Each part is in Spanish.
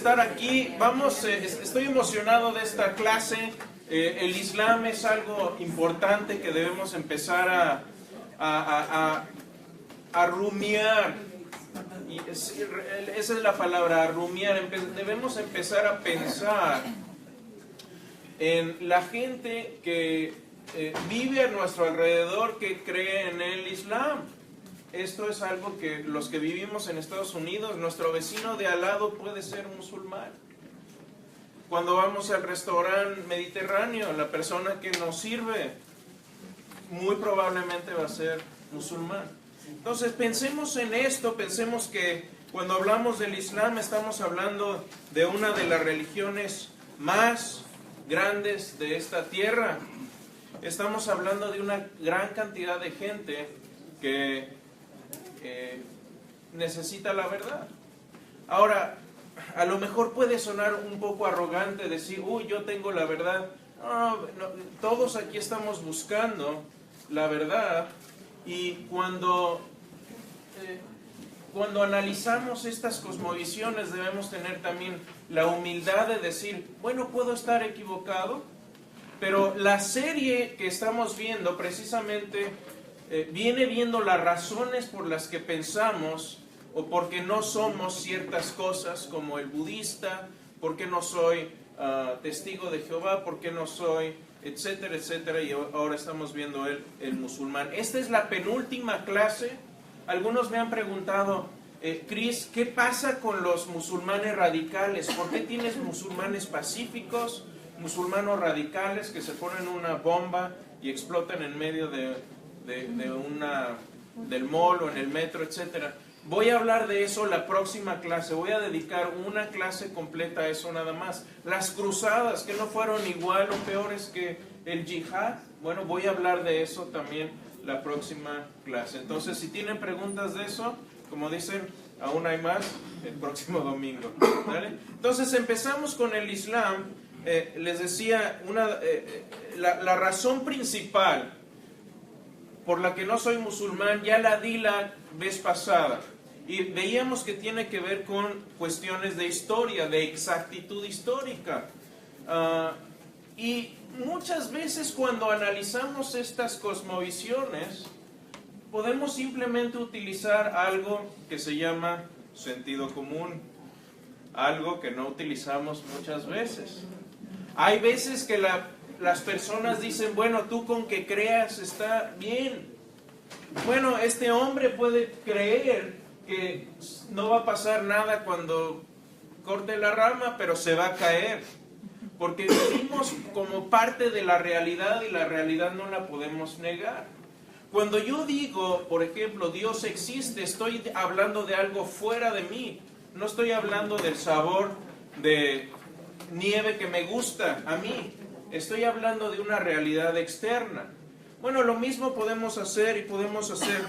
estar aquí. Estoy emocionado de esta clase. El Islam es algo importante que debemos empezar a rumiar. Y esa es la palabra, rumiar. Debemos empezar a pensar en la gente que vive a nuestro alrededor, que cree en el Islam. Esto es algo que los que vivimos en Estados Unidos, nuestro vecino de al lado puede ser musulmán. Cuando vamos al restaurante mediterráneo, la persona que nos sirve muy probablemente va a ser musulmán. Entonces pensemos en esto, pensemos que cuando hablamos del Islam estamos hablando de una de las religiones más grandes de esta tierra. Estamos hablando de una gran cantidad de gente que necesita la verdad. Ahora, a lo mejor puede sonar un poco arrogante decir, uy, yo tengo la verdad. No, todos aquí estamos buscando la verdad, y cuando analizamos estas cosmovisiones debemos tener también la humildad de decir, bueno, puedo estar equivocado, pero la serie que estamos viendo precisamente viene viendo las razones por las que pensamos o porque no somos ciertas cosas, como el budista, porque no soy testigo de Jehová, porque no soy, etcétera, etcétera, y ahora estamos viendo el musulmán. Esta es la penúltima clase. Algunos me han preguntado, Chris, ¿qué pasa con los musulmanes radicales? ¿Por qué tienes musulmanes pacíficos, musulmanos radicales que se ponen una bomba y explotan en medio del mall o en el metro, etcétera? Voy a hablar de eso la próxima clase. Voy a dedicar una clase completa a eso nada más. Las cruzadas, que no fueron igual o peores que el yihad. Bueno, voy a hablar de eso también la próxima clase. Entonces, si tienen preguntas de eso, como dicen, aún hay más el próximo domingo. ¿Vale? Entonces, empezamos con el Islam. Les decía, la razón principal por la que no soy musulmán, ya la di la vez pasada, y veíamos que tiene que ver con cuestiones de historia, de exactitud histórica. Y muchas veces cuando analizamos estas cosmovisiones, podemos simplemente utilizar algo que se llama sentido común, algo que no utilizamos muchas veces. Hay veces que las personas dicen, bueno, tú con que creas está bien. Bueno, este hombre puede creer que no va a pasar nada cuando corte la rama, pero se va a caer. Porque vivimos como parte de la realidad y la realidad no la podemos negar. Cuando yo digo, por ejemplo, Dios existe, estoy hablando de algo fuera de mí. No estoy hablando del sabor de nieve que me gusta a mí. Estoy hablando de una realidad externa. Bueno, lo mismo podemos hacer, y podemos hacer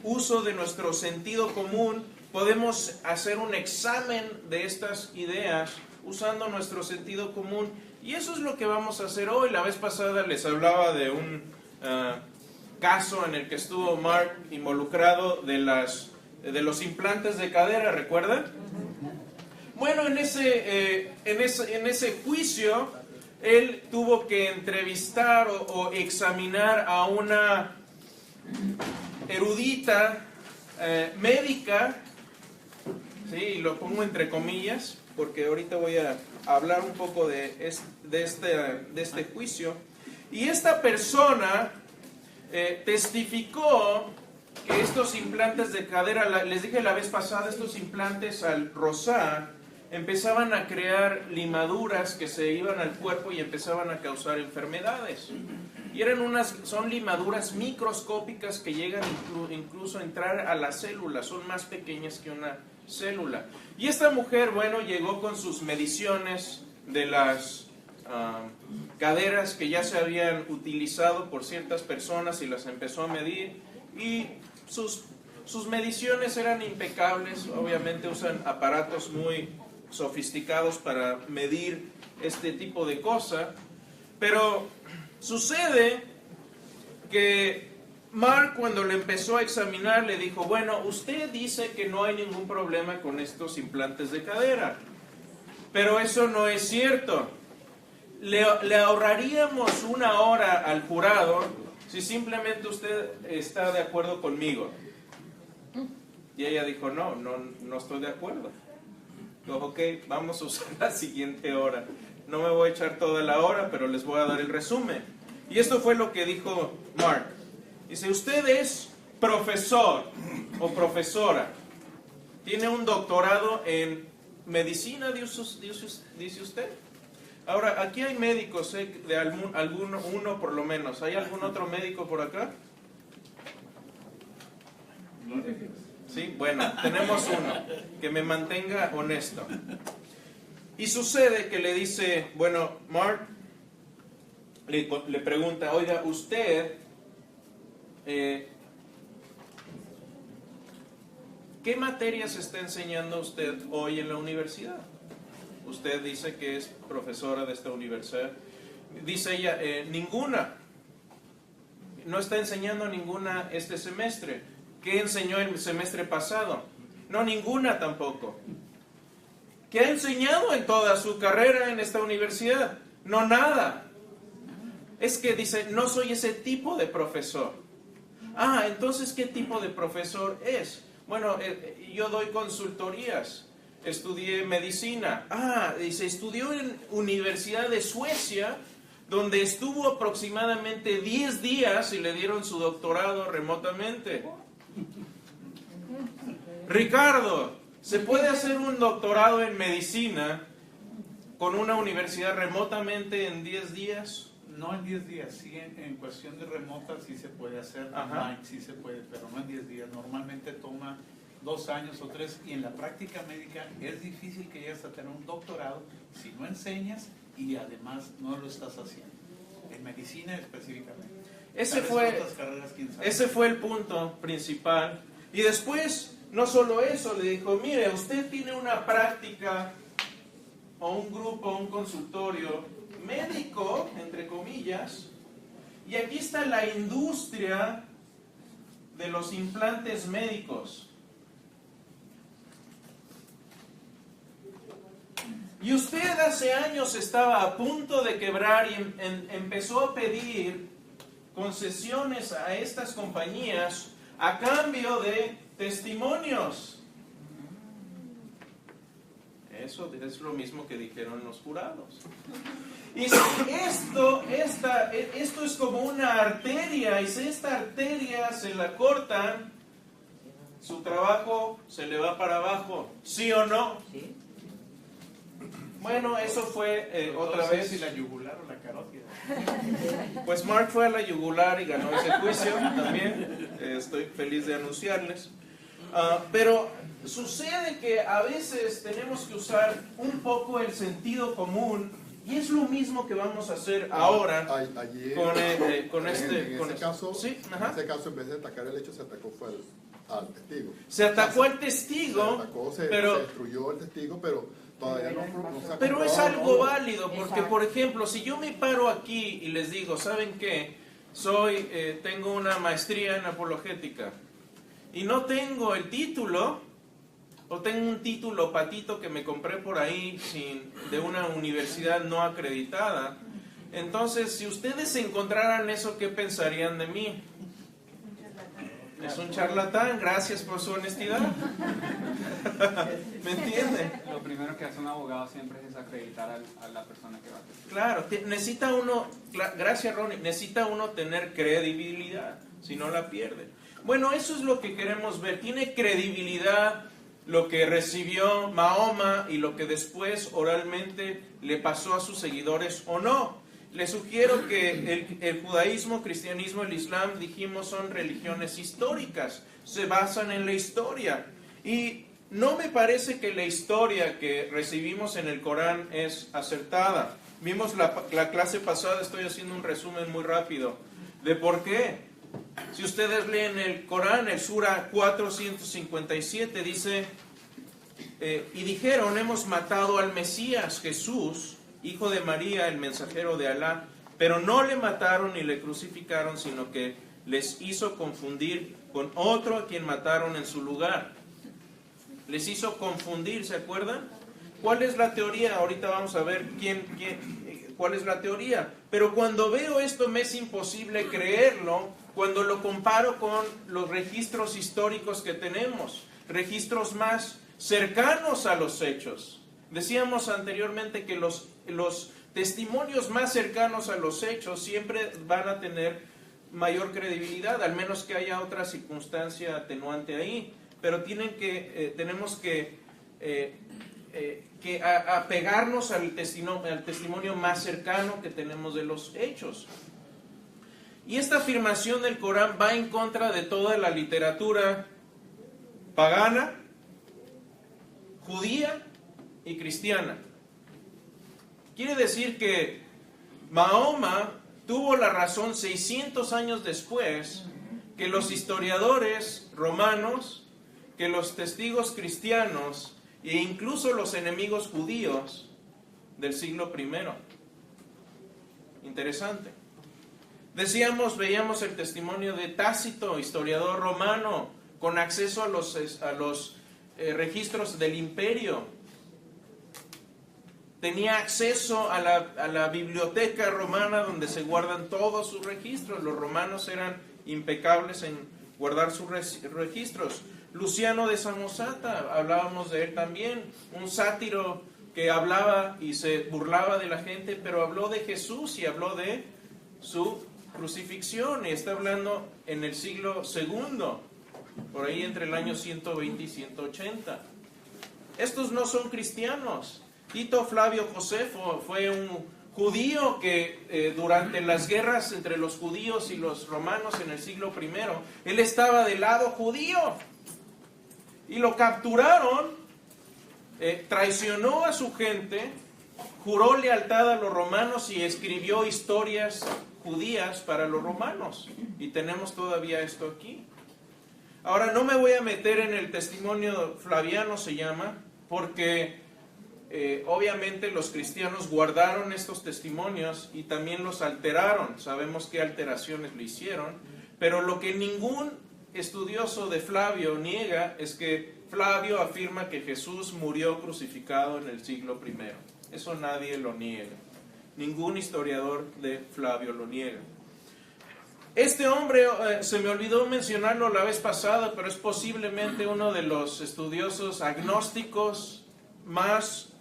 uso de nuestro sentido común. Podemos hacer un examen de estas ideas usando nuestro sentido común. Y eso es lo que vamos a hacer hoy. La vez pasada les hablaba de un caso en el que estuvo Mark involucrado de los implantes de cadera, ¿recuerdan? Bueno, en ese juicio, él tuvo que entrevistar o examinar a una erudita médica, sí, lo pongo entre comillas, porque ahorita voy a hablar un poco de este juicio. Y esta persona testificó que estos implantes de cadera, les dije la vez pasada, estos implantes al rozar empezaban a crear limaduras que se iban al cuerpo y empezaban a causar enfermedades. Y son limaduras microscópicas que llegan incluso a entrar a las células, son más pequeñas que una célula. Y esta mujer, bueno, llegó con sus mediciones de las caderas que ya se habían utilizado por ciertas personas y las empezó a medir, y sus mediciones eran impecables. Obviamente usan aparatos muy sofisticados para medir este tipo de cosas, pero sucede que Mark, cuando le empezó a examinar, le dijo, bueno, usted dice que no hay ningún problema con estos implantes de cadera, Pero eso no es cierto. Le ahorraríamos 1 hora al jurado si simplemente usted está de acuerdo conmigo. Y ella dijo, no estoy de acuerdo. Dijo, ok, vamos a usar la siguiente hora. No me voy a echar toda la hora, pero les voy a dar el resumen. Y esto fue lo que dijo Mark. Dice, usted es profesor o profesora. Tiene un doctorado en medicina, dice usted. Ahora, aquí hay médicos, de uno por lo menos. ¿Hay algún otro médico por acá? Sí, bueno, tenemos uno que me mantenga honesto. Y sucede que le dice, bueno, Mark le pregunta, oiga, usted, ¿qué materias está enseñando usted hoy en la universidad? Usted dice que es profesora de esta universidad. Dice ella, ninguna. No está enseñando ninguna este semestre. ¿Qué enseñó el semestre pasado? No, ninguna tampoco. ¿Qué ha enseñado en toda su carrera en esta universidad? No, nada. Es que dice, no soy ese tipo de profesor. Ah, entonces, ¿qué tipo de profesor es? Bueno, yo doy consultorías. Estudié medicina. Ah, dice, estudió en Universidad de Suecia, donde estuvo aproximadamente 10 días y le dieron su doctorado remotamente. Ricardo, ¿se puede hacer un doctorado en medicina con una universidad remotamente en 10 días? No en 10 días, sí en cuestión de remota sí se puede hacer, online sí se puede, pero no en 10 días. Normalmente toma 2 años o 3 y en la práctica médica es difícil que llegues a tener un doctorado si no enseñas y además no lo estás haciendo. En medicina específicamente. Ese fue el punto principal. Y después, no solo eso, le dijo, mire, usted tiene una práctica o un grupo, un consultorio médico, entre comillas, y aquí está la industria de los implantes médicos. Y usted hace años estaba a punto de quebrar y empezó a pedir concesiones a estas compañías a cambio de testimonios. Eso es lo mismo que dijeron los jurados. Y esto es como una arteria, y si esta arteria se la cortan, su trabajo se le va para abajo, ¿sí o no? Sí. Bueno, eso fue otra vez. ¿Si la yugular o la carótida? Pues Mark fue a la yugular y ganó ese juicio también. Estoy feliz de anunciarles. Pero sucede que a veces tenemos que usar un poco el sentido común, y es lo mismo que vamos a hacer ahora con este. En ese caso, sí, en ese caso, en vez de atacar el hecho, se atacó fue al testigo. Se atacó al testigo, se destruyó el testigo, pero todavía no se ha pero es comprobado, algo ¿no? válido, porque por ejemplo, si yo me paro aquí y les digo, ¿saben qué? Tengo una maestría en apologética y no tengo el título, o tengo un título patito que me compré por ahí de una universidad no acreditada, entonces si ustedes encontraran eso, ¿qué pensarían de mí? Es un charlatán, gracias por su honestidad. ¿Me entiende? Lo primero que hace un abogado siempre es acreditar a la persona que va a testificar. Claro, necesita uno, gracias Ronnie, necesita uno tener credibilidad, si no la pierde. Bueno, eso es lo que queremos ver. ¿Tiene credibilidad lo que recibió Mahoma y lo que después oralmente le pasó a sus seguidores o no? Les sugiero que el judaísmo, cristianismo, el islam, dijimos, son religiones históricas, se basan en la historia. Y no me parece que la historia que recibimos en el Corán es acertada. Vimos la clase pasada, estoy haciendo un resumen muy rápido, de por qué. Si ustedes leen el Corán, el Sura 457 dice, y dijeron, hemos matado al Mesías, Jesús, hijo de María, el mensajero de Alá, pero no le mataron ni le crucificaron, sino que les hizo confundir con otro a quien mataron en su lugar. Les hizo confundir, ¿se acuerdan? ¿Cuál es la teoría? Ahorita vamos a ver cuál es la teoría. Pero cuando veo esto me es imposible creerlo cuando lo comparo con los registros históricos que tenemos, registros más cercanos a los hechos. Decíamos anteriormente que los testimonios más cercanos a los hechos siempre van a tener mayor credibilidad, al menos que haya otra circunstancia atenuante ahí. Pero tenemos que apegarnos al testimonio más cercano que tenemos de los hechos. Y esta afirmación del Corán va en contra de toda la literatura pagana, judía y cristiana. Quiere decir que Mahoma tuvo la razón 600 años después que los historiadores romanos, que los testigos cristianos e incluso los enemigos judíos del siglo I. Interesante. Veíamos el testimonio de Tácito, historiador romano, con acceso a los registros del imperio. Tenía acceso a la biblioteca romana donde se guardan todos sus registros. Los romanos eran impecables en guardar sus registros. Luciano de Samosata, hablábamos de él también, un sátiro que hablaba y se burlaba de la gente, pero habló de Jesús y habló de su crucifixión, y está hablando en el siglo II, por ahí entre el año 120 y 180. Estos no son cristianos. Tito Flavio Josefo fue un judío que durante las guerras entre los judíos y los romanos en el siglo I, él estaba del lado judío. Y lo capturaron, traicionó a su gente, juró lealtad a los romanos y escribió historias judías para los romanos. Y tenemos todavía esto aquí. Ahora, no me voy a meter en el testimonio flaviano, se llama, porque obviamente los cristianos guardaron estos testimonios y también los alteraron. Sabemos qué alteraciones lo hicieron, pero lo que ningún estudioso de Flavio niega es que Flavio afirma que Jesús murió crucificado en el siglo I. Eso nadie lo niega. Ningún historiador de Flavio lo niega. Este hombre, se me olvidó mencionarlo la vez pasada, pero es posiblemente uno de los estudiosos agnósticos más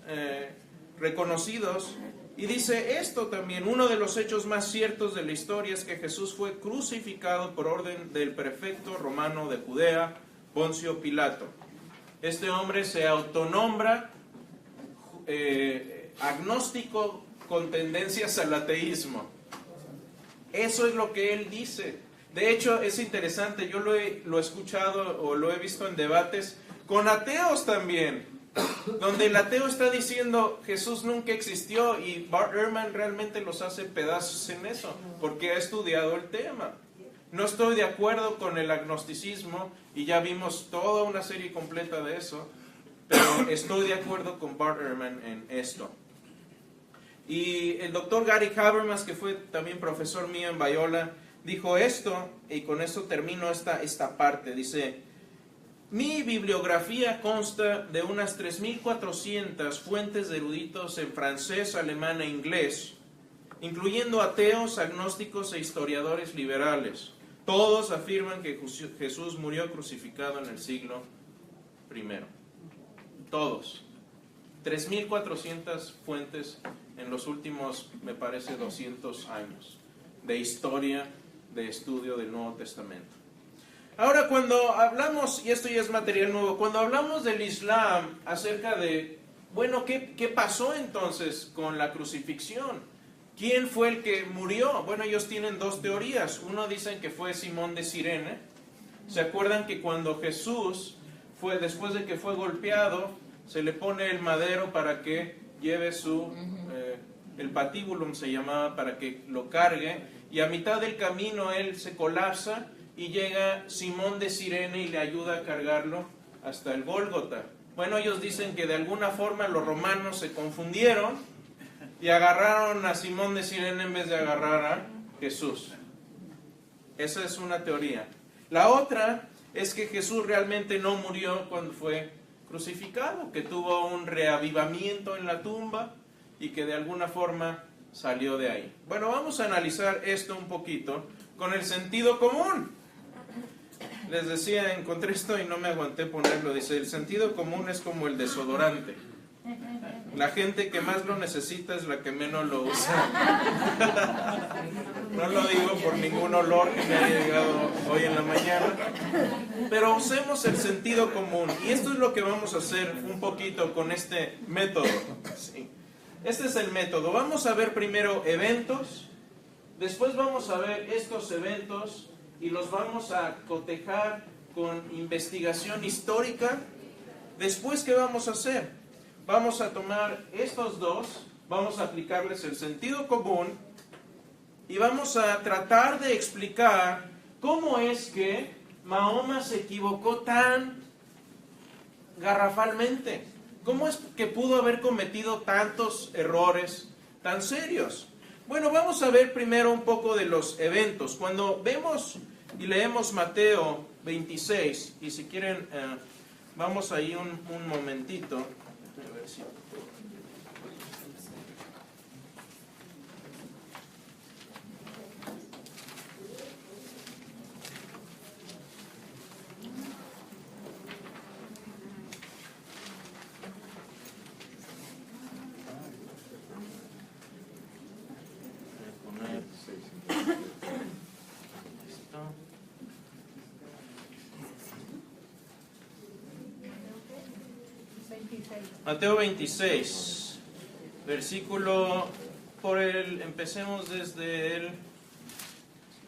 reconocidos. Y dice esto también: uno de los hechos más ciertos de la historia es que Jesús fue crucificado por orden del prefecto romano de Judea, Poncio Pilato. Este hombre se autonombra agnóstico con tendencias al ateísmo. Eso es lo que él dice. De hecho, es interesante, yo lo he escuchado o lo he visto en debates con ateos también, donde el ateo está diciendo Jesús nunca existió, y Bart Ehrman realmente los hace pedazos en eso, porque ha estudiado el tema. No estoy de acuerdo con el agnosticismo, y ya vimos toda una serie completa de eso, pero estoy de acuerdo con Bart Ehrman en esto. Y el doctor Gary Habermas, que fue también profesor mío en Biola, dijo esto, y con esto termino esta parte. Dice: mi bibliografía consta de unas 3.400 fuentes de eruditos en francés, alemán e inglés, incluyendo ateos, agnósticos e historiadores liberales. Todos afirman que Jesús murió crucificado en el siglo I. Todos. 3.400 fuentes en los últimos, me parece, 200 años de historia, de estudio del Nuevo Testamento. Ahora, cuando hablamos, y esto ya es material nuevo, cuando hablamos del Islam acerca de, bueno, ¿qué pasó entonces con la crucifixión? ¿Quién fue el que murió? Bueno, ellos tienen dos teorías. Uno dicen que fue Simón de Cirene. ¿Se acuerdan que cuando Jesús después de que fue golpeado, se le pone el madero para que lleve el patíbulum se llamaba, para que lo cargue, y a mitad del camino él se colapsa y llega Simón de Cirene y le ayuda a cargarlo hasta el Gólgota? Bueno, ellos dicen que de alguna forma los romanos se confundieron y agarraron a Simón de Cirene en vez de agarrar a Jesús. Esa es una teoría. La otra es que Jesús realmente no murió cuando fue crucificado, que tuvo un reavivamiento en la tumba y que de alguna forma salió de ahí. Bueno, vamos a analizar esto un poquito con el sentido común. Les decía, encontré esto y no me aguanté ponerlo. Dice, el sentido común es como el desodorante. La gente que más lo necesita es la que menos lo usa. No lo digo por ningún olor que me haya llegado hoy en la mañana, pero usemos el sentido común. Y esto es lo que vamos a hacer un poquito con este método. Sí. Este es el método. Vamos a ver primero eventos, después vamos a ver estos eventos y los vamos a cotejar con investigación histórica. Después, ¿qué vamos a hacer? Vamos a tomar estos dos, vamos a aplicarles el sentido común y vamos a tratar de explicar cómo es que Mahoma se equivocó tan garrafalmente. ¿Cómo es que pudo haber cometido tantos errores tan serios? Bueno, vamos a ver primero un poco de los eventos. Cuando vemos y leemos Mateo 26, y si quieren, vamos ahí un momentito. A ver si... Mateo 26, versículo empecemos desde el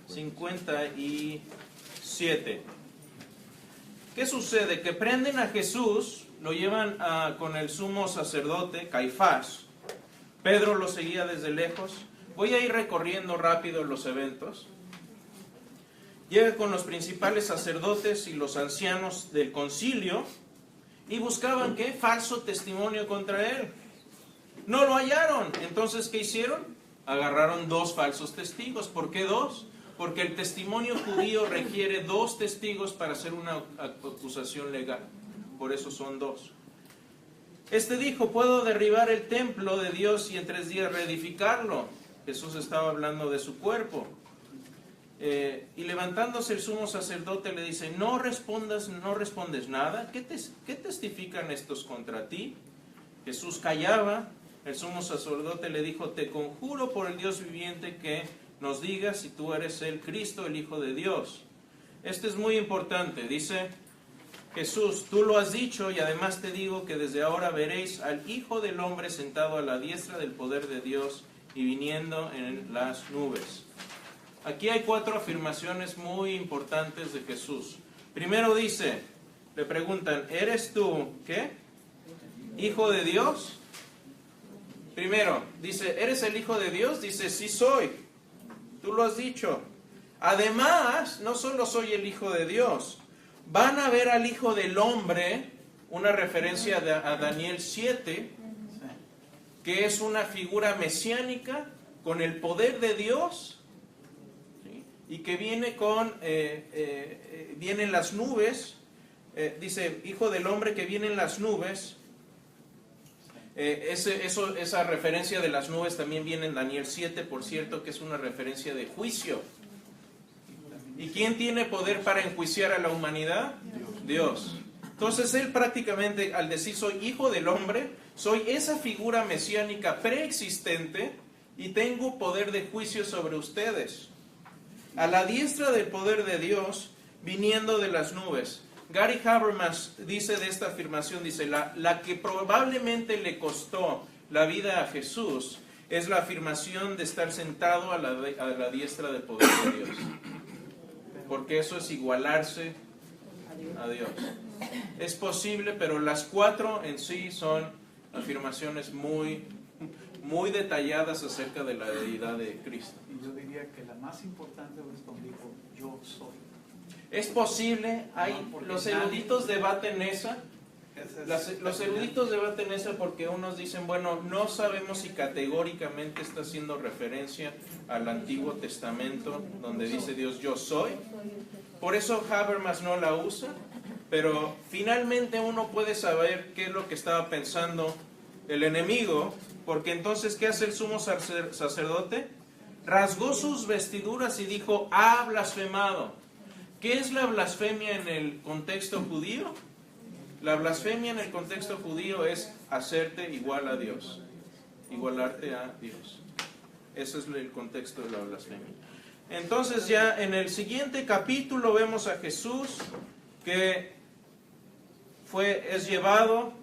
57. ¿Qué sucede? Que prenden a Jesús, lo llevan con el sumo sacerdote, Caifás. Pedro lo seguía desde lejos. Voy a ir recorriendo rápido los eventos. Llega con los principales sacerdotes y los ancianos del concilio y buscaban, ¿qué? Falso testimonio contra él. No lo hallaron. Entonces, ¿qué hicieron? Agarraron dos falsos testigos. ¿Por qué dos? Porque el testimonio judío requiere dos testigos para hacer una acusación legal. Por eso son dos. Este dijo, puedo derribar el templo de Dios y en 3 días reedificarlo. Jesús estaba hablando de su cuerpo. Y levantándose el sumo sacerdote le dice, no respondes nada. ¿Qué testifican estos contra ti? Jesús callaba. El sumo sacerdote le dijo, te conjuro por el Dios viviente que nos digas si tú eres el Cristo, el Hijo de Dios. Esto es muy importante. Dice Jesús, tú lo has dicho y además te digo que desde ahora veréis al Hijo del Hombre sentado a la diestra del poder de Dios y viniendo en las nubes. Aquí hay 4 afirmaciones muy importantes de Jesús. Primero dice, le preguntan, ¿eres tú qué? ¿Hijo de Dios? Primero, dice, ¿eres el Hijo de Dios? Dice, sí soy. Tú lo has dicho. Además, no solo soy el Hijo de Dios, van a ver al Hijo del Hombre, una referencia a Daniel 7, que es una figura mesiánica con el poder de Dios, y que viene viene en las nubes, dice, Hijo del Hombre que viene en las nubes. Esa referencia de las nubes también viene en Daniel 7, por cierto, que es una referencia de juicio. ¿Y quién tiene poder para enjuiciar a la humanidad? Dios. Entonces él prácticamente, al decir soy Hijo del Hombre, soy esa figura mesiánica preexistente y tengo poder de juicio sobre ustedes. A la diestra del poder de Dios, viniendo de las nubes. Gary Habermas dice de esta afirmación, dice, la que probablemente le costó la vida a Jesús es la afirmación de estar sentado a la diestra del poder de Dios. Porque eso es igualarse a Dios. Es posible, pero las 4 en sí son afirmaciones muy detalladas acerca de la deidad de Cristo. Y yo diría que la más importante es cuando dijo, yo soy. Es posible, los eruditos debaten esa. Los eruditos debaten esa porque unos dicen, bueno, no sabemos si categóricamente está haciendo referencia al Antiguo Testamento, donde dice Dios, yo soy. Por eso Habermas no la usa. pero finalmente uno puede saber qué es lo que estaba pensando el enemigo, porque entonces, ¿qué hace el sumo sacerdote? Rasgó sus vestiduras y dijo, ha blasfemado. ¿Qué es la blasfemia en el contexto judío? La blasfemia en el contexto judío es hacerte igual a Dios, igualarte a Dios. Ese es el contexto de la blasfemia. Entonces ya en el siguiente capítulo vemos a Jesús que es llevado,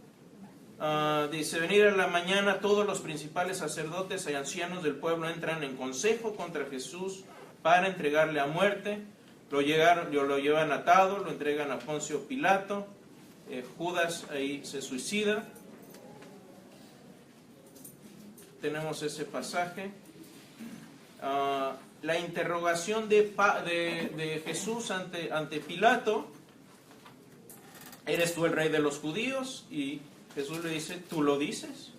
dice, venir a la mañana todos los principales sacerdotes y ancianos del pueblo entran en consejo contra Jesús para entregarle a muerte. Lo llevan atado, lo entregan a Poncio Pilato. Judas ahí se suicida. Tenemos ese pasaje. La interrogación de Jesús ante Pilato. ¿Eres tú el rey de los judíos? Y Jesús le dice, ¿tú lo dices?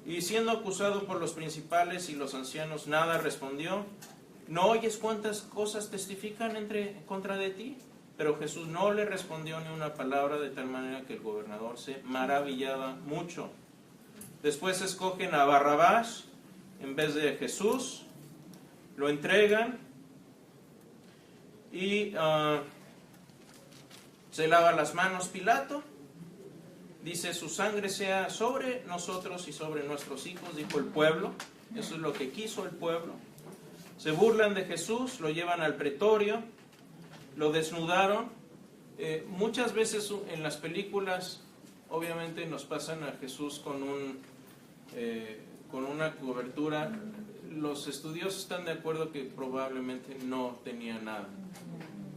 Y siendo acusado por los principales y los ancianos, nada respondió. ¿No oyes cuántas cosas testifican contra de ti? Pero Jesús no le respondió ni una palabra, de tal manera que el gobernador se maravillaba mucho. Después escogen a Barrabás en vez de Jesús, lo entregan y se lava las manos Pilato. Dice, su sangre sea sobre nosotros y sobre nuestros hijos, dijo el pueblo. Eso es lo que quiso el pueblo. Se burlan de Jesús, lo llevan al pretorio, lo desnudaron. Muchas veces en las películas, obviamente nos pasan a Jesús con una cobertura. Los estudiosos están de acuerdo que probablemente no tenía nada.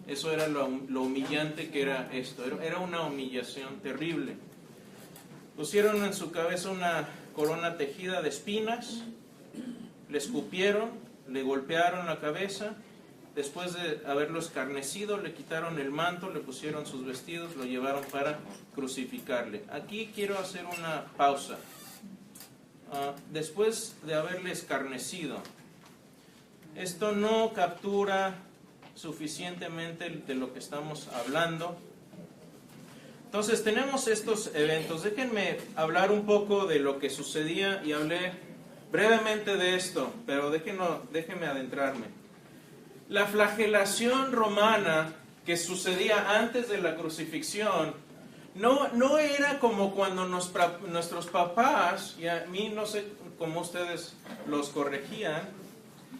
Eso era lo humillante que era esto. Era una humillación terrible. Pusieron en su cabeza una corona tejida de espinas, le escupieron, le golpearon la cabeza. Después de haberlo escarnecido, le quitaron el manto, le pusieron sus vestidos, lo llevaron para crucificarle. Aquí quiero hacer una pausa. Después de haberle escarnecido, esto no captura suficientemente de lo que estamos hablando. Entonces tenemos estos eventos. Déjenme hablar un poco de lo que sucedía y hablé brevemente de esto, pero déjenme adentrarme. La flagelación romana que sucedía antes de la crucifixión no era como cuando nuestros papás, y a mí no sé cómo ustedes los corregían,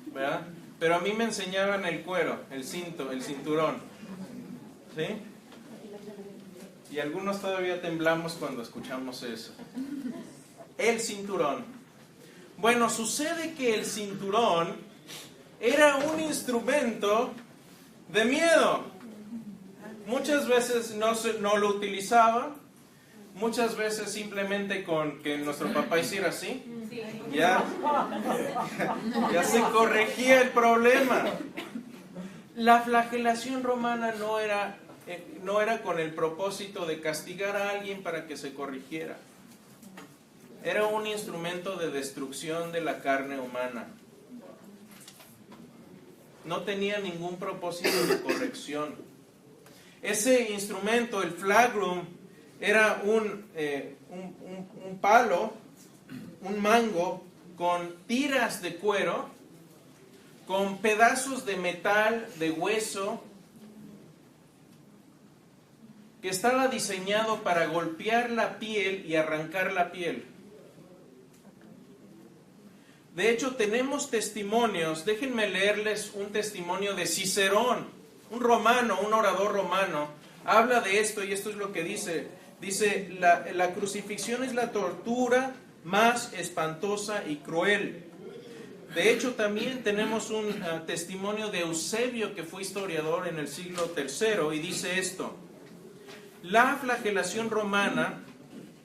¿verdad? Pero a mí me enseñaban el cuero, el cinturón, ¿sí? Y algunos todavía temblamos cuando escuchamos eso. El cinturón. Bueno, sucede que el cinturón era un instrumento de miedo. Muchas veces no lo utilizaba, muchas veces simplemente con que nuestro papá hiciera así, ya se corregía el problema. La flagelación romana no era con el propósito de castigar a alguien para que se corrigiera. Era un instrumento de destrucción de la carne humana. No tenía ningún propósito de corrección. Ese instrumento, el flagrum, era un palo, un mango con tiras de cuero, con pedazos de metal, de hueso, que estaba diseñado para golpear la piel y arrancar la piel. De hecho, tenemos testimonios. Déjenme leerles un testimonio de Cicerón, un romano, un orador romano. Habla de esto y esto es lo que dice. Dice, la crucifixión es la tortura más espantosa y cruel. De hecho, también tenemos un testimonio de Eusebio, que fue historiador en el siglo III, y dice esto. La flagelación romana,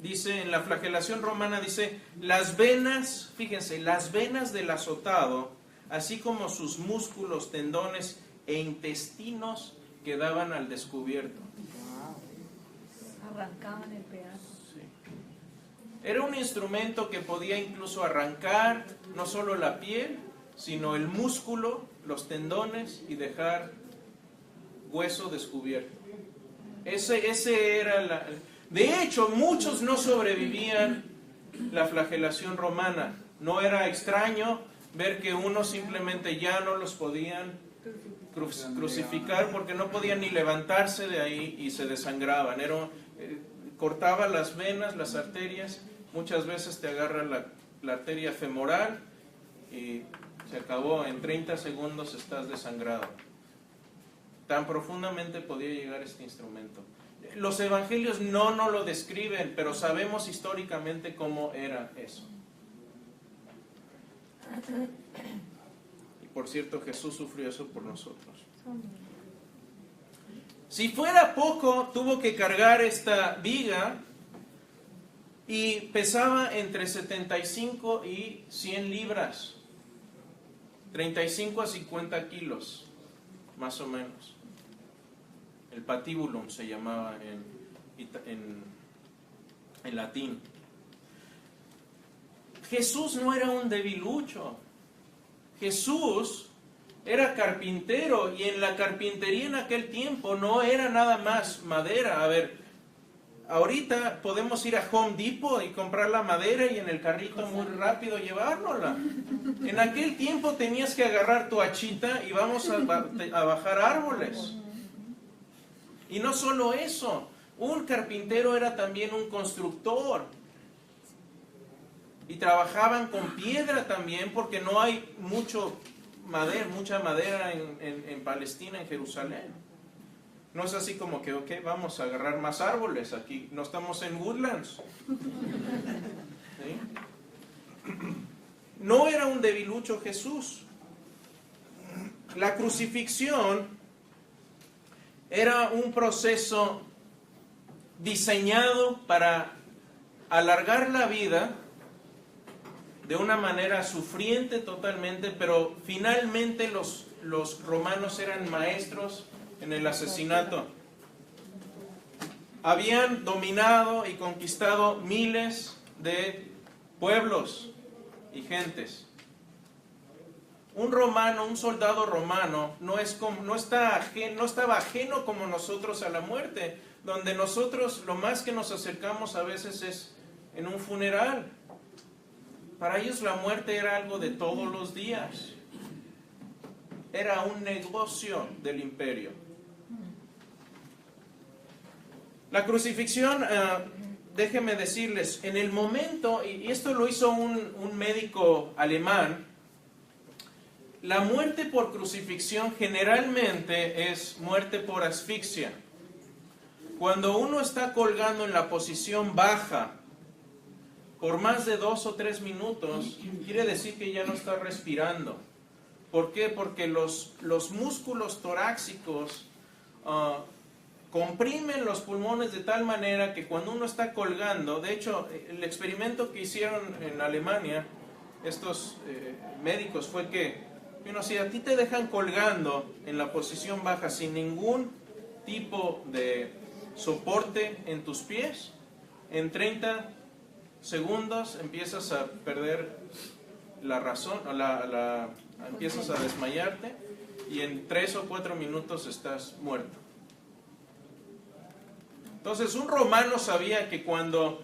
en la flagelación romana dice, las venas, fíjense, las venas del azotado, así como sus músculos, tendones e intestinos quedaban al descubierto. Arrancaban el pedazo. Sí. Era un instrumento que podía incluso arrancar no solo la piel, sino el músculo, los tendones y dejar hueso descubierto. Ese era De hecho, muchos no sobrevivían la flagelación romana. No era extraño ver que unos simplemente ya no los podían crucificar porque no podían ni levantarse de ahí y se desangraban. Cortaba las venas, las arterias. Muchas veces te agarra la arteria femoral y se acabó. En 30 segundos estás desangrado. Tan profundamente podía llegar este instrumento. Los evangelios no nos lo describen, pero sabemos históricamente cómo era eso. Y por cierto, Jesús sufrió eso por nosotros. Si fuera poco, tuvo que cargar esta viga y pesaba entre 75 y 100 libras. 35 a 50 kilos, más o menos. El patibulum se llamaba en latín. Jesús no era un debilucho. Jesús era carpintero, y en la carpintería en aquel tiempo no era nada más madera. A ver, ahorita podemos ir a Home Depot y comprar la madera y en el carrito muy rápido llevárnosla. En aquel tiempo tenías que agarrar tu hachita y vamos a bajar árboles. Y no solo eso, un carpintero era también un constructor. Y trabajaban con piedra también, porque no hay mucha madera en Palestina, en Jerusalén. No es así como que, ok, vamos a agarrar más árboles aquí. No estamos en Woodlands. ¿Sí? No era un debilucho Jesús. La crucifixión era un proceso diseñado para alargar la vida de una manera sufriente totalmente, pero finalmente los romanos eran maestros en el asesinato. Habían dominado y conquistado miles de pueblos y gentes. Un soldado romano no estaba ajeno como nosotros a la muerte, donde nosotros lo más que nos acercamos a veces es en un funeral. Para ellos la muerte era algo de todos los días. Era un negocio del imperio. La crucifixión, déjenme decirles, en el momento, y esto lo hizo un médico alemán, la muerte por crucifixión generalmente es muerte por asfixia. Cuando uno está colgando en la posición baja por más de 2 o 3 minutos, quiere decir que ya no está respirando. ¿Por qué? Porque los músculos torácicos comprimen los pulmones de tal manera que cuando uno está colgando, de hecho, el experimento que hicieron en Alemania, estos médicos, fue que, si a ti te dejan colgando en la posición baja sin ningún tipo de soporte en tus pies, en 30 segundos empiezas a perder la razón, empiezas a desmayarte, y en 3 o 4 minutos estás muerto. Entonces un romano sabía que cuando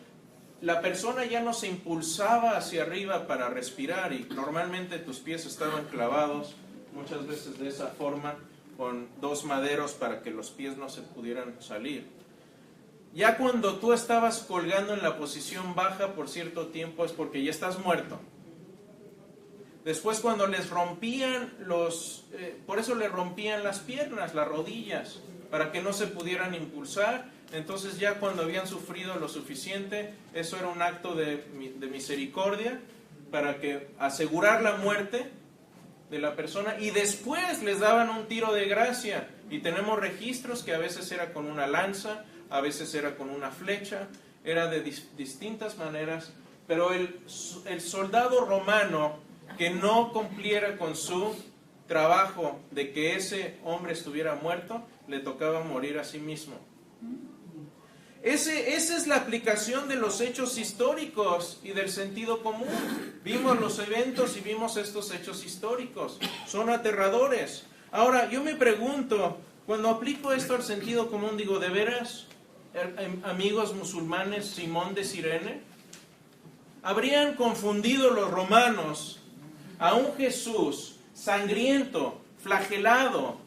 la persona ya no se impulsaba hacia arriba para respirar, y normalmente tus pies estaban clavados muchas veces de esa forma, con 2 maderos para que los pies no se pudieran salir. Ya cuando tú estabas colgando en la posición baja por cierto tiempo es porque ya estás muerto. Después cuando les rompían por eso les rompían las piernas, las rodillas, para que no se pudieran impulsar. Entonces ya cuando habían sufrido lo suficiente, eso era un acto de misericordia para asegurar la muerte de la persona, y después les daban un tiro de gracia, y tenemos registros que a veces era con una lanza, a veces era con una flecha, era de distintas maneras, pero el soldado romano que no cumpliera con su trabajo de que ese hombre estuviera muerto, le tocaba morir a sí mismo. Esa es la aplicación de los hechos históricos y del sentido común. Vimos los eventos y vimos estos hechos históricos. Son aterradores. Ahora, yo me pregunto, Cuando aplico esto al sentido común, digo, ¿de veras, amigos musulmanes, Simón de Cirene? ¿Habrían confundido los romanos a un Jesús sangriento, flagelado,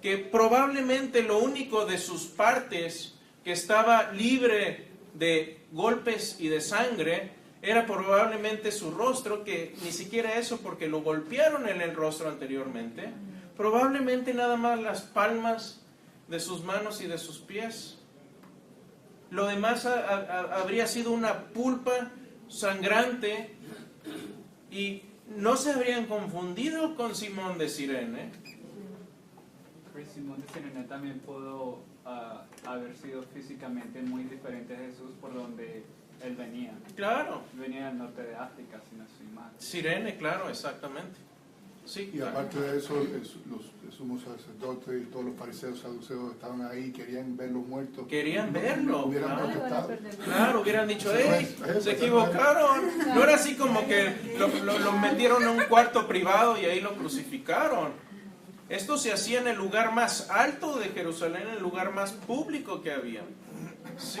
que probablemente lo único de sus partes que estaba libre de golpes y de sangre era probablemente su rostro, que ni siquiera eso porque lo golpearon en el rostro anteriormente, probablemente nada más las palmas de sus manos y de sus pies? Lo demás habría sido una pulpa sangrante y no se habrían confundido con Simón de Cirene. Pues Simón de Cirene también pudo haber sido físicamente muy diferente a Jesús por donde él venía. Claro. Venía del norte de África, si no estoy mal. Cirene, claro, exactamente. Sí, Y claro. aparte de eso, los sumos sacerdotes y todos los fariseos, saduceos estaban ahí, querían ver los muertos. Querían verlo, Hubieran claro. protestado. Claro, hubieran dicho, Sí, ¡ey! pues, Se equivocaron. No era así como que lo metieron en un cuarto privado y ahí lo crucificaron. Esto se hacía en el lugar más alto de Jerusalén, en el lugar más público que había. Sí, sí.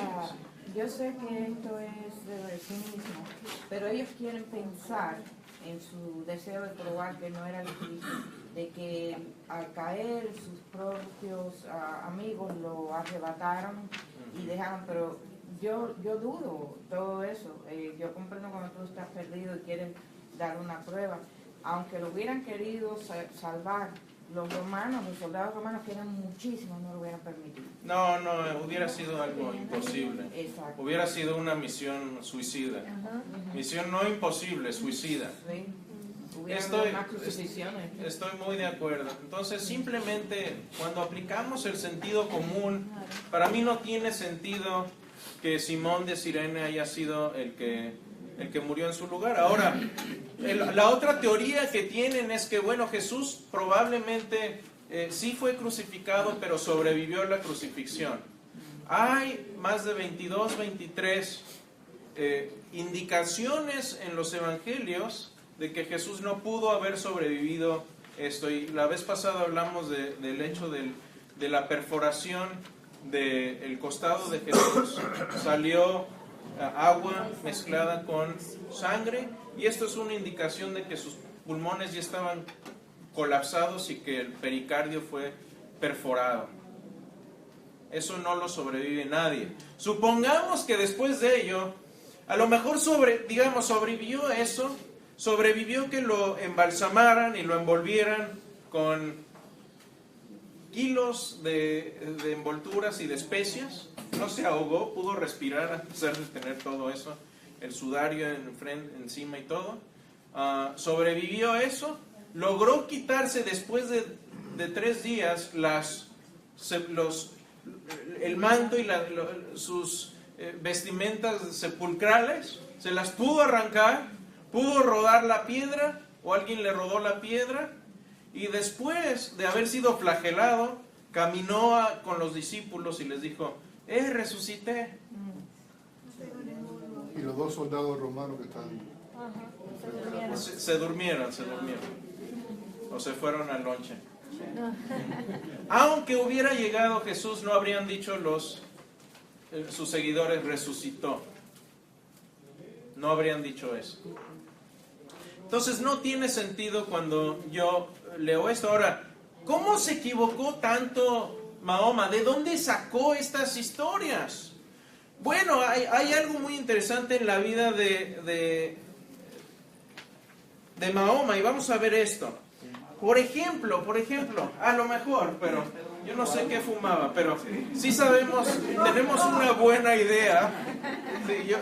Yo sé que esto es de sí mismo, pero ellos quieren pensar en su deseo de probar que no era el Cristo, de que al caer sus propios amigos lo arrebataron y dejaron, pero yo dudo todo eso. Yo comprendo cuando tú estás perdido y quieres dar una prueba, aunque lo hubieran querido salvar. Los romanos, los soldados romanos, que eran muchísimos, no lo hubieran permitido. No, hubiera sido algo imposible. Exacto. Hubiera sido una misión suicida. Misión no imposible, suicida. Sí. Hubieran Estoy- más crucifixiones. Estoy muy de acuerdo. Entonces, simplemente cuando aplicamos el sentido común, para mí no tiene sentido que Simón de Cirene haya sido el que murió en su lugar. Ahora, la otra teoría que tienen es que, bueno, Jesús probablemente sí fue crucificado, pero sobrevivió a la crucifixión. Hay más de 22, 23 indicaciones en los evangelios de que Jesús no pudo haber sobrevivido esto. Y la vez pasada hablamos del hecho de la perforación del costado de Jesús. Salió agua mezclada con sangre, y esto es una indicación de que sus pulmones ya estaban colapsados y que el pericardio fue perforado. Eso no lo sobrevive nadie. Supongamos que después de ello, a lo mejor sobrevivió eso, sobrevivió que lo embalsamaran y lo envolvieran con kilos de envolturas y de especias. No se ahogó, pudo respirar a pesar de tener todo eso, el sudario encima y todo. Sobrevivió eso, logró quitarse después de 3 días el manto y sus vestimentas sepulcrales, se las pudo arrancar, pudo rodar la piedra, o alguien le rodó la piedra, y después de haber sido flagelado, caminó con los discípulos y les dijo, resucité. Y los 2 soldados romanos que están... Se durmieron. O se fueron al lonche. Aunque hubiera llegado Jesús, no habrían dicho sus seguidores, resucitó. No habrían dicho eso. Entonces no tiene sentido cuando yo leo esto. Ahora, ¿cómo se equivocó tanto Mahoma? ¿De dónde sacó estas historias? Bueno, hay algo muy interesante en la vida de Mahoma, y vamos a ver esto. Por ejemplo, a lo mejor, pero yo no sé qué fumaba, pero sí sabemos, tenemos una buena idea,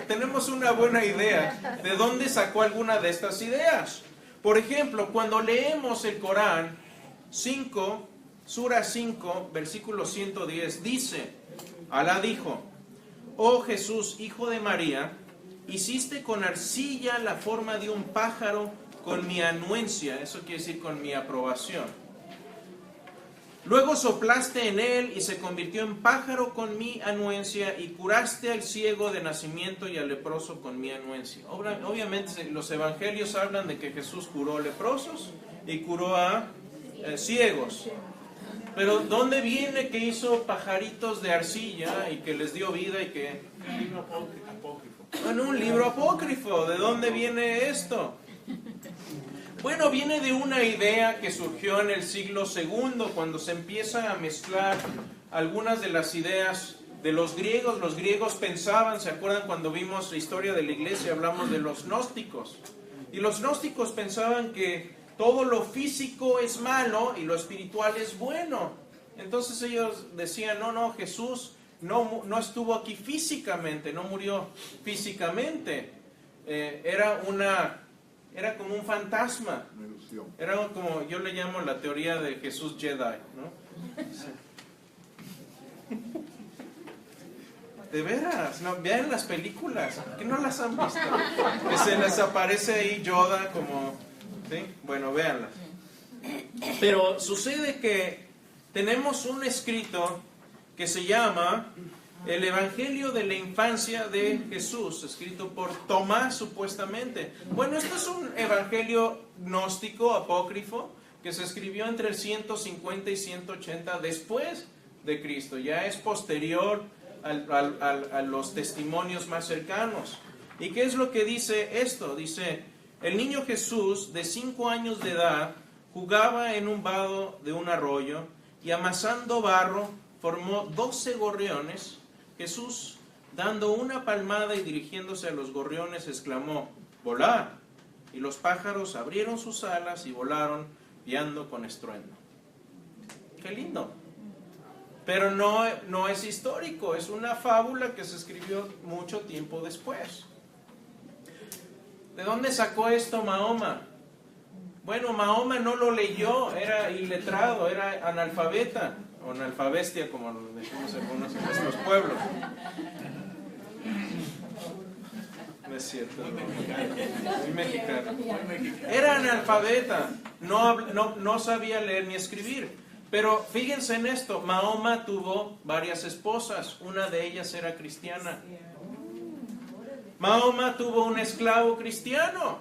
tenemos una buena idea de dónde sacó alguna de estas ideas. Por ejemplo, cuando leemos el Corán, Sura 5, versículo 110, dice, Alá dijo, oh Jesús, hijo de María, hiciste con arcilla la forma de un pájaro con mi anuencia, eso quiere decir con mi aprobación. Luego soplaste en él y se convirtió en pájaro con mi anuencia, y curaste al ciego de nacimiento y al leproso con mi anuencia. Obviamente los evangelios hablan de que Jesús curó leprosos y curó a ciegos. Pero ¿dónde viene que hizo pajaritos de arcilla y que les dio vida y que... Un libro apócrifo. Bueno, un libro apócrifo. ¿De dónde viene esto? Bueno, viene de una idea que surgió en el siglo II, cuando se empieza a mezclar algunas de las ideas de los griegos. Los griegos pensaban, ¿se acuerdan cuando vimos la historia de la iglesia? Hablamos de los gnósticos. Y los gnósticos pensaban que todo lo físico es malo y lo espiritual es bueno. Entonces ellos decían, no, Jesús no estuvo aquí físicamente, no murió físicamente. Era como un fantasma. Una ilusión. Era como, yo le llamo la teoría de Jesús Jedi, ¿no? De veras, no, vean las películas, ¿que no las han visto? Que se les aparece ahí Yoda como, ¿sí? Bueno, véanlas. Pero sucede que tenemos un escrito que se llama El Evangelio de la Infancia de Jesús, escrito por Tomás supuestamente. Bueno, esto es un evangelio gnóstico, apócrifo, que se escribió entre el 150 y 180 después de Cristo. Ya es posterior a los testimonios más cercanos. ¿Y qué es lo que dice esto? Dice, el niño Jesús, de 5 años de edad, jugaba en un vado de un arroyo y amasando barro formó 12 gorriones. Jesús, dando una palmada y dirigiéndose a los gorriones, exclamó, ¡volad! Y los pájaros abrieron sus alas y volaron, piando con estruendo. ¡Qué lindo! Pero no es histórico, es una fábula que se escribió mucho tiempo después. ¿De dónde sacó esto Mahoma? Bueno, Mahoma no lo leyó, era iletrado, era analfabeta, o analfabestia, como lo decimos algunos en nuestros pueblos. No es cierto. Muy mexicano. Era analfabeta, no sabía leer ni escribir. Pero fíjense en esto, Mahoma tuvo varias esposas, una de ellas era cristiana. Mahoma tuvo un esclavo cristiano.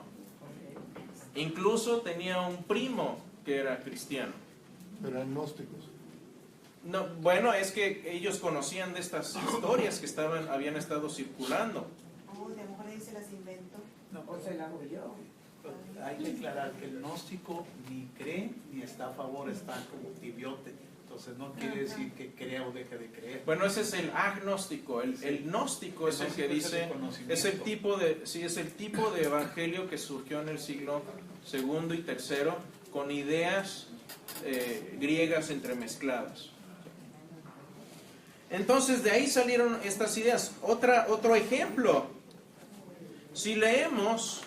Incluso tenía un primo que era cristiano. Eran gnósticos. No, bueno, es que ellos conocían de estas historias que habían estado circulando. Oh, de amor ahí se las inventó. No, O se la oyó. hay que aclarar que el gnóstico ni cree ni está a favor, está como tibiote. Entonces no quiere decir que crea o deje de creer. Bueno, ese es el agnóstico. El gnóstico es el que dice, es el tipo de evangelio que surgió en el siglo II y III con ideas griegas entremezcladas. Entonces de ahí salieron estas ideas. Otro ejemplo, si leemos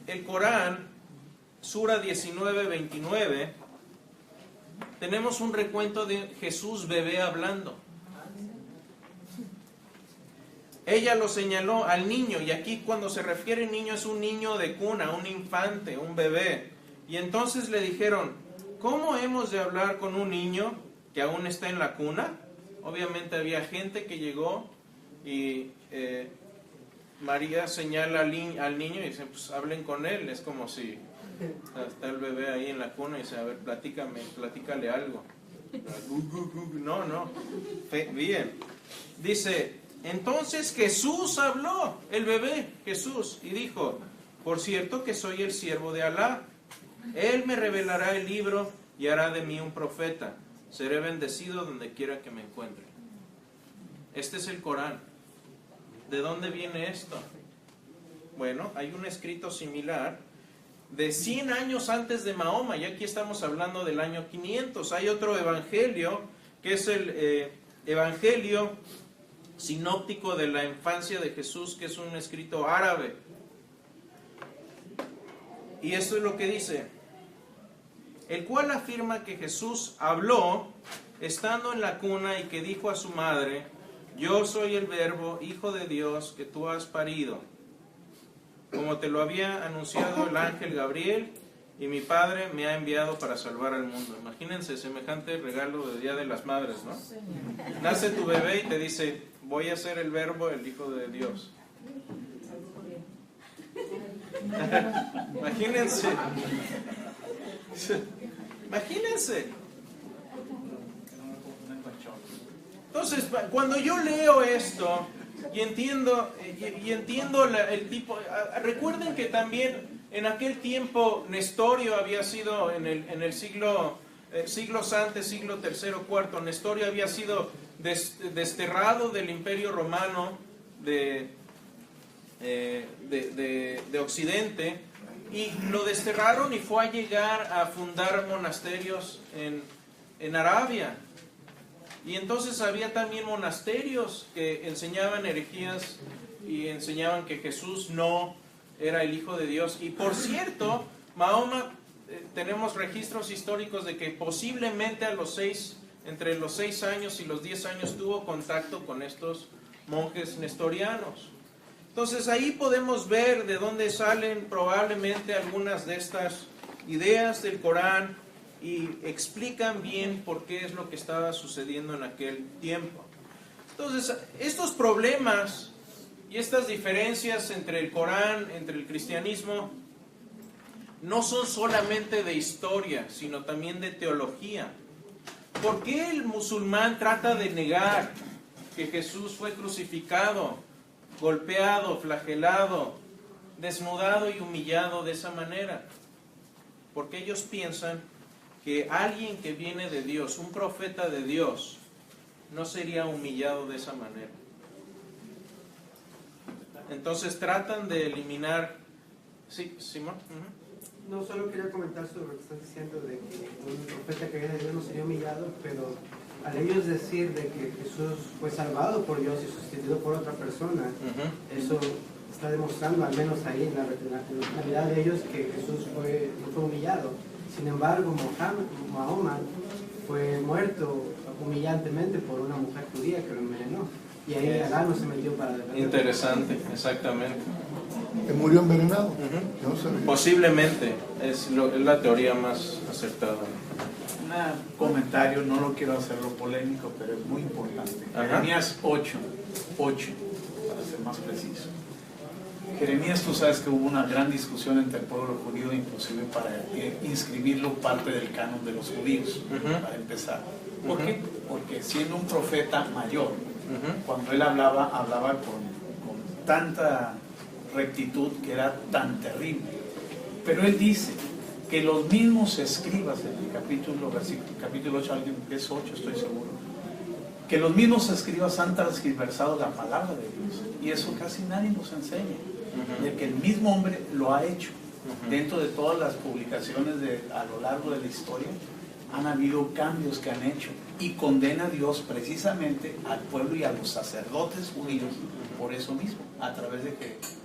el Corán, Sura 19:29, tenemos un recuento de Jesús bebé hablando. Ella lo señaló al niño, y aquí cuando se refiere niño es un niño de cuna, un infante, un bebé. Y entonces le dijeron, ¿cómo hemos de hablar con un niño que aún está en la cuna? Obviamente había gente que llegó y María señala al niño y dice, pues hablen con él. Es como si está el bebé ahí en la cuna y dice, a ver, platícale algo. No, bien. Dice, entonces Jesús habló, el bebé Jesús, y dijo, por cierto que soy el siervo de Alá. Él me revelará el libro y hará de mí un profeta. Seré bendecido donde quiera que me encuentre. Este es el Corán. ¿De dónde viene esto? Bueno, hay un escrito similar de 100 años antes de Mahoma, y aquí estamos hablando del año 500. Hay otro evangelio, que es el evangelio sinóptico de la infancia de Jesús, que es un escrito árabe. Y esto es lo que dice, el cual afirma que Jesús habló estando en la cuna y que dijo a su madre, yo soy el Verbo, Hijo de Dios, que tú has parido, como te lo había anunciado el ángel Gabriel, y mi Padre me ha enviado para salvar al mundo. Imagínense semejante regalo del Día de las Madres, ¿no? Nace tu bebé y te dice, voy a ser el Verbo, el Hijo de Dios. Imagínense. Entonces, cuando yo leo esto y entiendo el tipo... Recuerden que también en aquel tiempo Nestorio había sido, en el siglos antes, siglo III, IV, Nestorio había sido desterrado del Imperio Romano de Occidente, y lo desterraron y fue a llegar a fundar monasterios en Arabia. Y entonces había también monasterios que enseñaban herejías y enseñaban que Jesús no era el Hijo de Dios. Y por cierto, Mahoma, tenemos registros históricos de que posiblemente entre los 6 años y los 10 años tuvo contacto con estos monjes nestorianos. Entonces ahí podemos ver de dónde salen probablemente algunas de estas ideas del Corán, y explican bien por qué es lo que estaba sucediendo en aquel tiempo. Entonces, estos problemas y estas diferencias entre el Corán, entre el cristianismo, no son solamente de historia, sino también de teología. ¿Por qué el musulmán trata de negar que Jesús fue crucificado, golpeado, flagelado, desnudado y humillado de esa manera? Porque ellos piensan que alguien que viene de Dios, un profeta de Dios, no sería humillado de esa manera. Entonces tratan de eliminar... Sí, Simón. No, solo quería comentar sobre lo que estás diciendo de que un profeta que viene de Dios no sería humillado, pero al ellos decir de que Jesús fue salvado por Dios y sustituido por otra persona, eso está demostrando, al menos ahí en la realidad de ellos, que Jesús no fue humillado. Sin embargo, Mahoma fue muerto humillantemente por una mujer judía que lo envenenó. Y ahí Alá no se metió para defender. Interesante, exactamente. ¿Que murió envenenado? Yo no sabía. Posiblemente, es la teoría más acertada. Un comentario, no lo quiero hacerlo polémico, pero es muy importante. Jeremías 8, para ser más preciso. Jeremías, tú sabes que hubo una gran discusión entre el pueblo judío, inclusive para inscribirlo parte del canon de los judíos, para empezar. ¿Por qué? Porque siendo un profeta mayor, cuando él hablaba con tanta rectitud que era tan terrible. Pero él dice que los mismos escribas, en el capítulo 8, alguien que es 8, estoy seguro, que los mismos escribas han transgiversado la palabra de Dios. Y eso casi nadie nos enseña. De que el mismo hombre lo ha hecho. Dentro de todas las publicaciones a lo largo de la historia, han habido cambios que han hecho. Y condena a Dios precisamente al pueblo y a los sacerdotes judíos por eso mismo, a través de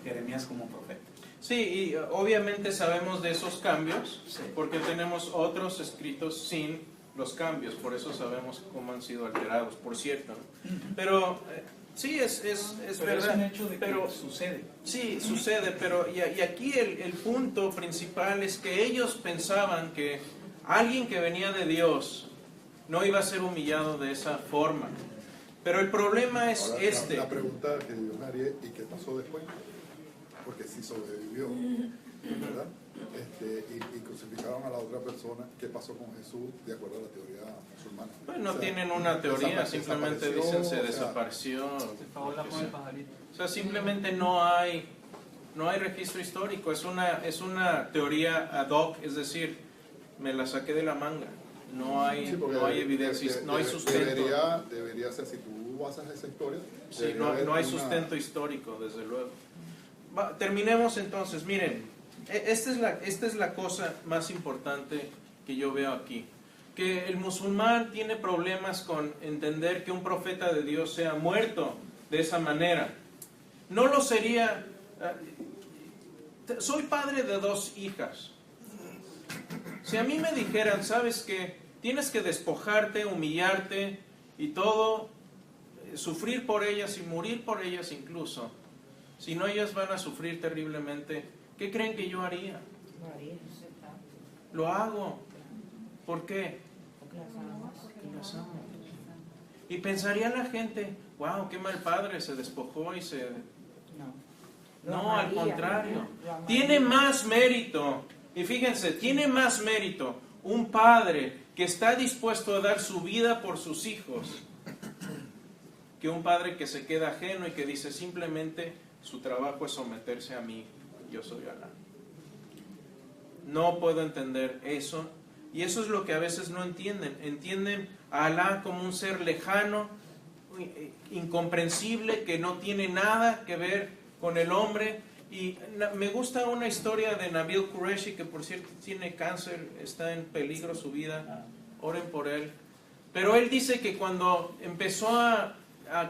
Jeremías como profeta. Sí, y obviamente sabemos de esos cambios, porque tenemos otros escritos sin los cambios, por eso sabemos cómo han sido alterados, por cierto, ¿no? Pero sí, es verdad. Es un hecho de que sucede. Sí, sucede, pero y aquí el punto principal es que ellos pensaban que alguien que venía de Dios no iba a ser humillado de esa forma. Pero el problema es ahora, este. La pregunta que dio María, ¿y qué pasó después? Porque si sobrevivió, ¿verdad? Y crucificaron a la otra persona, ¿qué pasó con Jesús de acuerdo a la teoría musulmana? Pues no tienen una teoría, simplemente dicen se desapareció. O sea, simplemente no hay registro histórico, es una teoría ad hoc, es decir, me la saqué de la manga. No hay evidencia, no hay sustento. Debería ser, si tú basas esa historia. Sí, no hay sustento histórico, desde luego. Terminemos entonces, miren, esta es la cosa más importante que yo veo aquí. Que el musulmán tiene problemas con entender que un profeta de Dios sea muerto de esa manera. No lo sería. Soy padre de 2 hijas. Si a mí me dijeran, ¿sabes qué? Tienes que despojarte, humillarte y todo, sufrir por ellas y morir por ellas incluso. Si no, ellas van a sufrir terriblemente. ¿Qué creen que yo haría? Lo hago. ¿Por qué? Porque las amo. Y pensaría la gente, wow, qué mal padre, se despojó y se... No, al contrario. Tiene más mérito. Y fíjense, tiene más mérito un padre que está dispuesto a dar su vida por sus hijos que un padre que se queda ajeno y que dice simplemente su trabajo es someterse a mí, yo soy Alá. No puedo entender eso, y eso es lo que a veces no entienden. Entienden a Alá como un ser lejano, incomprensible, que no tiene nada que ver con el hombre. Y me gusta una historia de Nabil Qureshi, que por cierto tiene cáncer, está en peligro su vida, oren por él. Pero él dice que cuando empezó a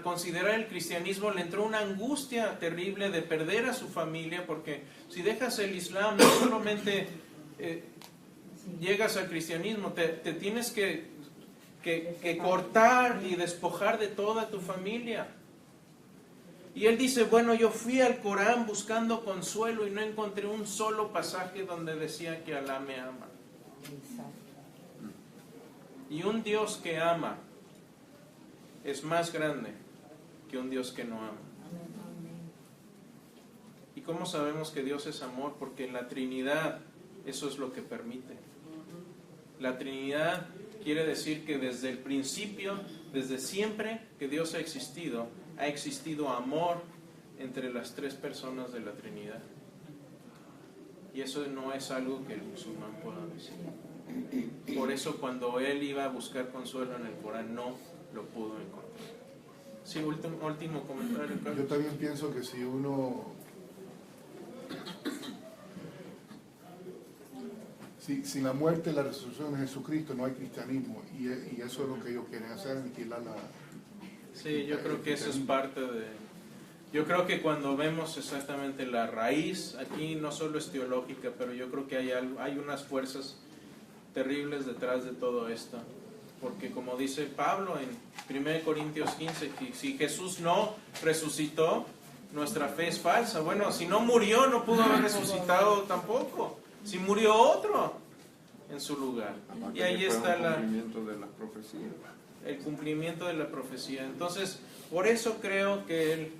considerar el cristianismo le entró una angustia terrible de perder a su familia, porque si dejas el Islam no solamente llegas al cristianismo, te tienes que cortar y despojar de toda tu familia. Y él dice, bueno, yo fui al Corán buscando consuelo y no encontré un solo pasaje donde decía que Alá me ama. Y un Dios que ama es más grande que un Dios que no ama. ¿Y cómo sabemos que Dios es amor? Porque en la Trinidad eso es lo que permite. La Trinidad quiere decir que desde el principio, desde siempre que Dios ha existido amor entre las tres personas de la Trinidad. Y eso no es algo que el musulmán pueda decir. Por eso cuando él iba a buscar consuelo en el Corán no lo pudo encontrar. Sí, último comentario, Carlos. Yo también pienso que si uno... Sin la muerte y la resurrección de Jesucristo no hay cristianismo, y eso es lo que ellos quieren hacer, aniquilar la... Sí, yo creo que eso es parte de... Yo creo que cuando vemos exactamente la raíz, aquí no solo es teológica, pero yo creo que hay unas fuerzas terribles detrás de todo esto. Porque como dice Pablo en 1 Corintios 15, que si Jesús no resucitó, nuestra fe es falsa. Bueno, si no murió, no pudo haber resucitado tampoco. Si murió otro en su lugar. Y ahí está el cumplimiento de la profecía. El cumplimiento de la profecía. Entonces, por eso creo que el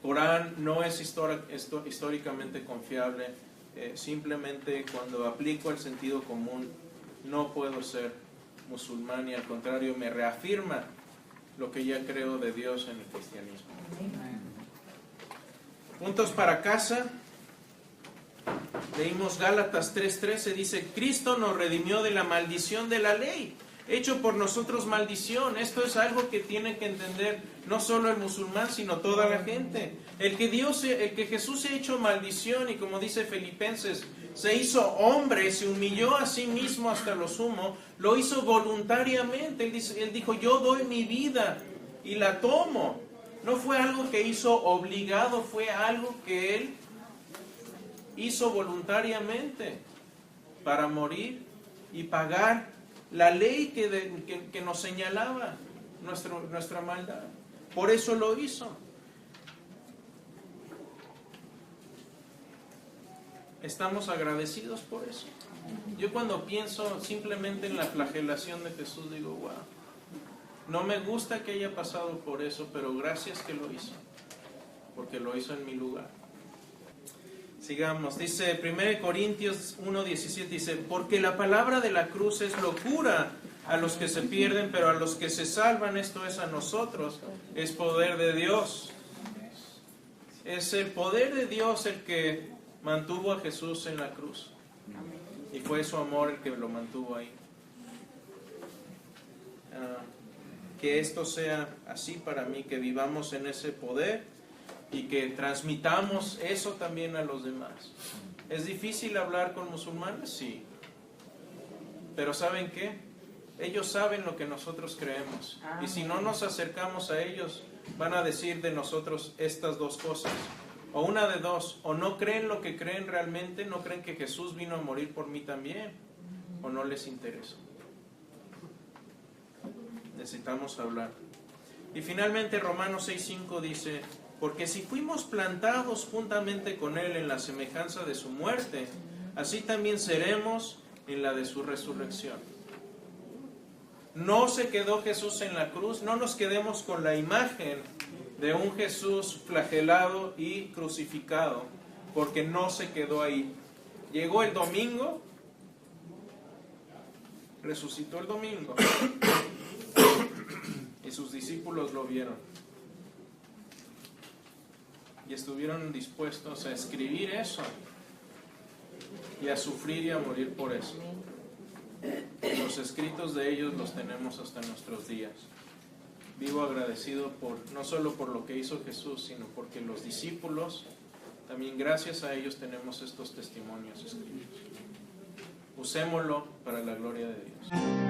Corán no es históricamente confiable. Simplemente cuando aplico el sentido común no puedo ser musulmán, y al contrario me reafirma lo que ya creo de Dios en el cristianismo. Puntos para casa. Leímos Gálatas 3:13, dice, Cristo nos redimió de la maldición de la ley, hecho por nosotros maldición. Esto es algo que tiene que entender no solo el musulmán, sino toda la gente. El que Jesús se ha hecho maldición, y como dice Filipenses, se hizo hombre, se humilló a sí mismo hasta lo sumo, lo hizo voluntariamente. Él dijo, yo doy mi vida y la tomo. No fue algo que hizo obligado, fue algo que Él hizo voluntariamente para morir y pagar la ley que nos señalaba nuestra maldad. Por eso lo hizo. ¿Estamos agradecidos por eso? Yo cuando pienso simplemente en la flagelación de Jesús digo, wow, no me gusta que haya pasado por eso, pero gracias que lo hizo, porque lo hizo en mi lugar. Sigamos, dice 1 Corintios 1:17, dice, porque la palabra de la cruz es locura a los que se pierden, pero a los que se salvan, esto es a nosotros, es poder de Dios. Es el poder de Dios el que mantuvo a Jesús en la cruz. Y fue su amor el que lo mantuvo ahí. Que esto sea así para mí, que vivamos en ese poder y que transmitamos eso también a los demás. ¿Es difícil hablar con musulmanes? Sí. Pero ¿saben qué? Ellos saben lo que nosotros creemos. Y si no nos acercamos a ellos, van a decir de nosotros estas dos cosas. O una de dos, o no creen lo que creen realmente, no creen que Jesús vino a morir por mí también, o no les interesa. Necesitamos hablar. Y finalmente Romanos 6:5 dice, porque si fuimos plantados juntamente con Él en la semejanza de su muerte, así también seremos en la de su resurrección. No se quedó Jesús en la cruz, no nos quedemos con la imagen de un Jesús flagelado y crucificado, porque no se quedó ahí. Llegó el domingo, resucitó el domingo, y sus discípulos lo vieron. y estuvieron dispuestos a escribir eso y a sufrir y a morir por eso. Los escritos de ellos los tenemos hasta nuestros días. Vivo agradecido no solo por lo que hizo Jesús, sino porque los discípulos, también gracias a ellos tenemos estos testimonios escritos. Usémoslo para la gloria de Dios.